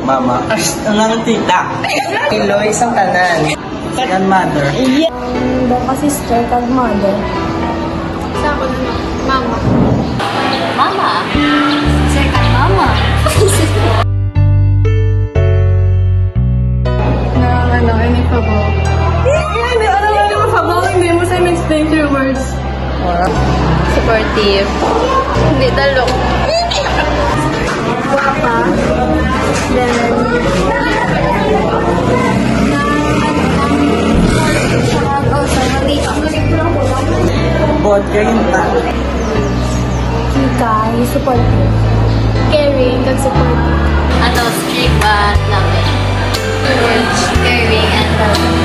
mama. Ang tita. Eloy, isang tanan. Grandmother. Baka sister, kag mother. Sa ako na mama. Mama? Sister, kag mama. Any pa ba? Hindi, alam mo naman pa ba? Hindi mo sa'yo explain through words. Supportive. Hindi talok. Guwapa. Then, Bot kayo ta. Kikay, supportive. Caring, kag-supportive. Ano, strict but loving. Caring and loving.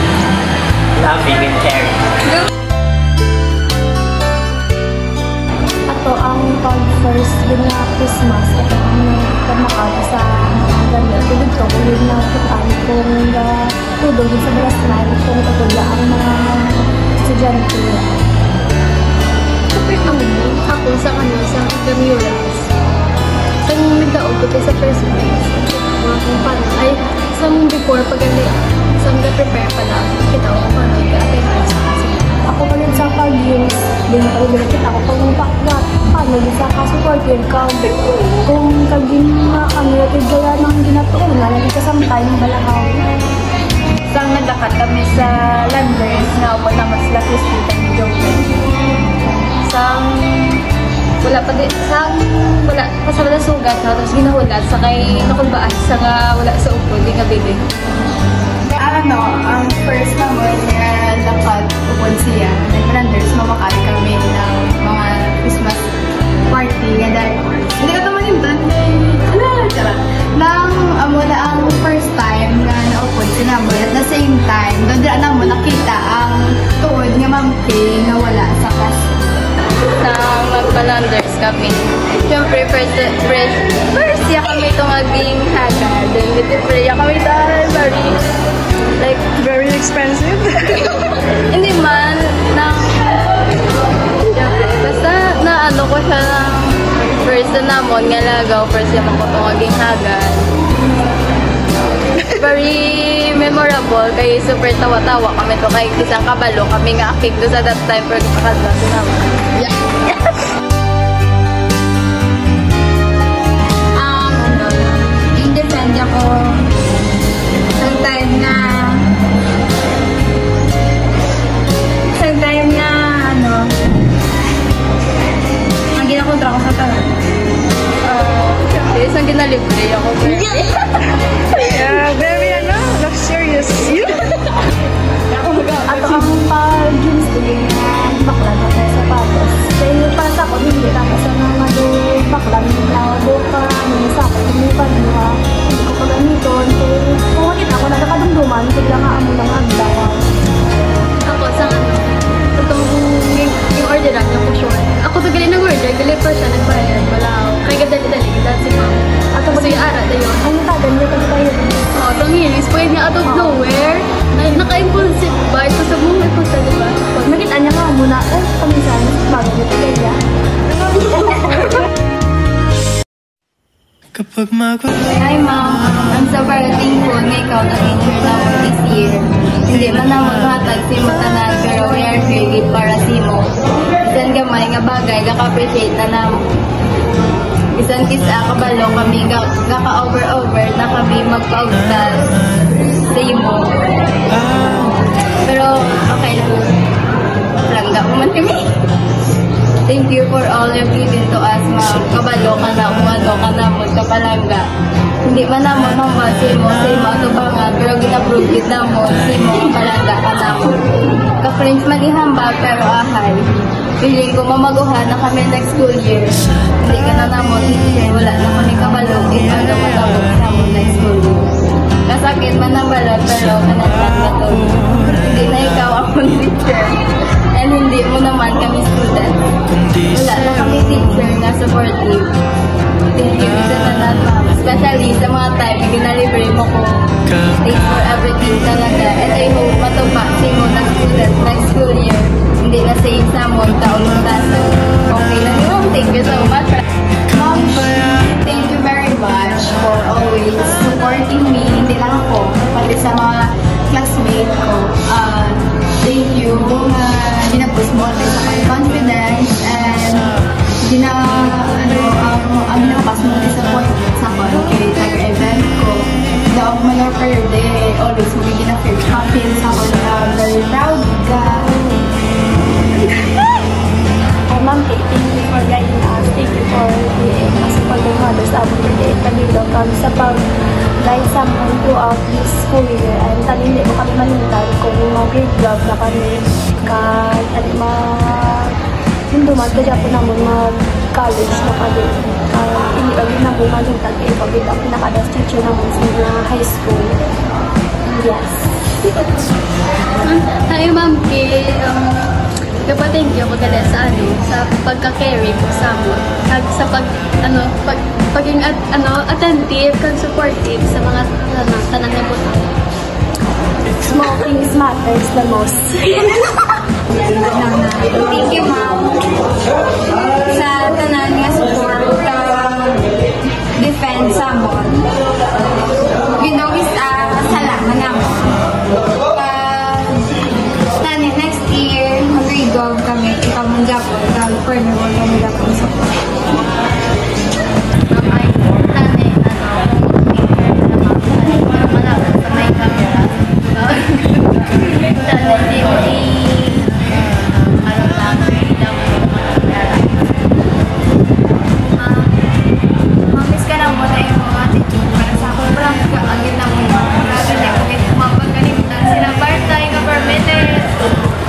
Loving and caring. Ato ang pag-first din na Christmas at ang pagmakal sa ganda. Tulad ko, ulit na putan kung tudog sa last night kung katula ang mga estudyante. Kapit naman mo, ako sa intermurals. Sa nagdaog ko sa first place. Mga kung paano. Ay, some before pag-ali, some prepare pa lang. Kita ko kung paano i-attend sa kasi. Ako ulit sa pag-use, din pa ulit kita ako pag paano sa ka-supportive ka. Kung kagin na kami, kaya nang ginatuon na, lagi ka samtay ng balakaw. Sang nagdakat kami sa Landers na upo naman sila Christita ni Joker. Wala pa sa wala sugat na, tapos ginahulat sa kay nakulbaan sa nga wala sa upo, di nga bili. Ang first naman nga dapat upon siya, nag-Landers, mamakali kami ng mga Christmas party, nga dahil hindi ka naman yung nang na ang first time nga naupod si Namoy at the same time doon na mo nakita ang tuod nga mampi nga wala sa kasi Nang magpa-Landers kami. Siyempre, first ya kami ito maging hagad. Then, siyempre, ya kami dahil very expensive. hindi man, basta na ano ko siya ng first na namon nga lagaw, first ya ko ito maging hagad. Very memorable, kaya super tawa-tawa kami to kay isang kabalo, kami nga akik do sa that time for kakadwa sa naman. In-defend ako isang time na ang ginakontra ko sa tanan. Isang ginalibre ako. Yeah, very luxurious. Ato ang pag-jeans din na bakla na tayo sapatos. Kaya para sa ako, hindi tapos sa mga bakla na boka, may sapat, hindi pa nila. Hindi ko pagamiton. Kung makita ko, nakakadumduman, bigla nga amo lang ang dawan. Ako sa yung orderan niya ko short. Ako to gali nag-order, gali pa siya, nagbayad, wala ako. Kaya gadali-dali, dahil si ma'am. Ato Gusto yung ara, dayon. Ang tagal niya pag tayo. Oo, itong hilis, pwede niya out of nowhere. Naka-impulsive ba? Ito sa buhay ko sa diba? Nakita niya nga muna, pamisan, bago dito kaya. Hi ma'am, I'm so very thankful na ikaw na-enter na ako this year. Hindi man na maghatag si mo tanan, pero we are here para si mo. Isan gamay nga bagay, kaka-appreciate na namo. Isan kisa kabalo kami, kaka-over na kami magpa-ugtal sa imo. Pero okay lang. Langga mo man kami. Thank you for all you've given to us, ma'am. Kabalo ka na, umano ka na, magkapalangga. Hindi man na mo mama, simo ato ba nga, pero ginaprove na mo, simo, palangga ka na mo. Ka-friends man ihambag, pero ahay. Piling ko mamaguhan na kami next school year. Hindi ka na mo, teacher, wala na kami kabalo, ano matapos na mo next school year. Kasakit man ang balot, pero kanatlan na to. Hindi na ikaw akong teacher. And hindi mo naman kami student. Wala na kami teacher na supportive. Thank you sa tanan, ma'am. Especially sa mga time na ginalibre mo ko. Thanks for everything talaga. And I hope matupa si mo na student next school year. Hindi na sa exam mo, taon mo taso. Okay lang yun. Thank you so much. Ma'am, thank you very much for always supporting ang lakas mo na support sa ko kay event ko. The of my per day, always mo gina-feel happy sa ko na very proud ka. Ma'am Kate, thank you for guiding us. Thank you for being as a pag-mother sa abot today. Talilo kami sa pag-guide sa mga throughout this school year. And talili ko kami malintan kung mag-grade 12 na kami. Kahit yung dumaga dyan po naman mag-college na kami. Hindi kami na po malintan kayo pag-grade ang pinaka-best teacher naman sa mga high school. Yes. Hi, Ma'am Kate. Thank you sa pagka-carry ko sa mo. Sa paging attentive and supportive sa mga tanan na buta. Small things matters the most. Thank you, Ma'am. Sa tanan nga support defense sa mo. You know, salamat na mo. Next year, mag-grade 12 kami. Ikaw mong Japon. Partner mo kami Japon sa po. Mamay, tanay, malapit sa may camera. Tanay, mamiss ka na muna yung mga teacher. Para sa ako, parang kaagit na muna. Grabe niya ko kita mapagkalimutan sila. Bartay ka permitted.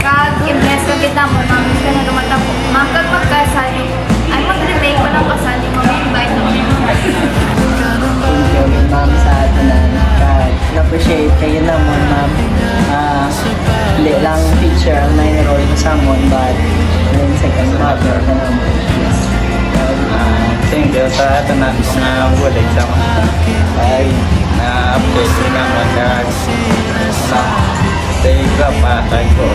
Kag-impress ka kita mo. Mamiss ka na lumatako. Mangkag magkasali. Ay, mag-remake ko ng kasali. Mag-invite mo. Thank you, ma'am, sa tanan. Na-appreciate kayo naman, ma'am. Hindi lang teacher ang na-enroll ko sa mon, but yung second mother na naman. Yes. Thank you sa tanan ko nga bulig sa mga ay na-update ko naman na take up atay ko.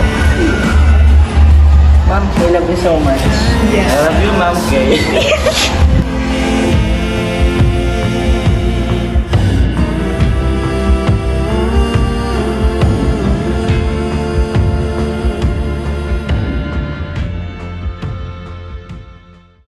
Ma'am, I love you so much. I love you, Ma'am Kay.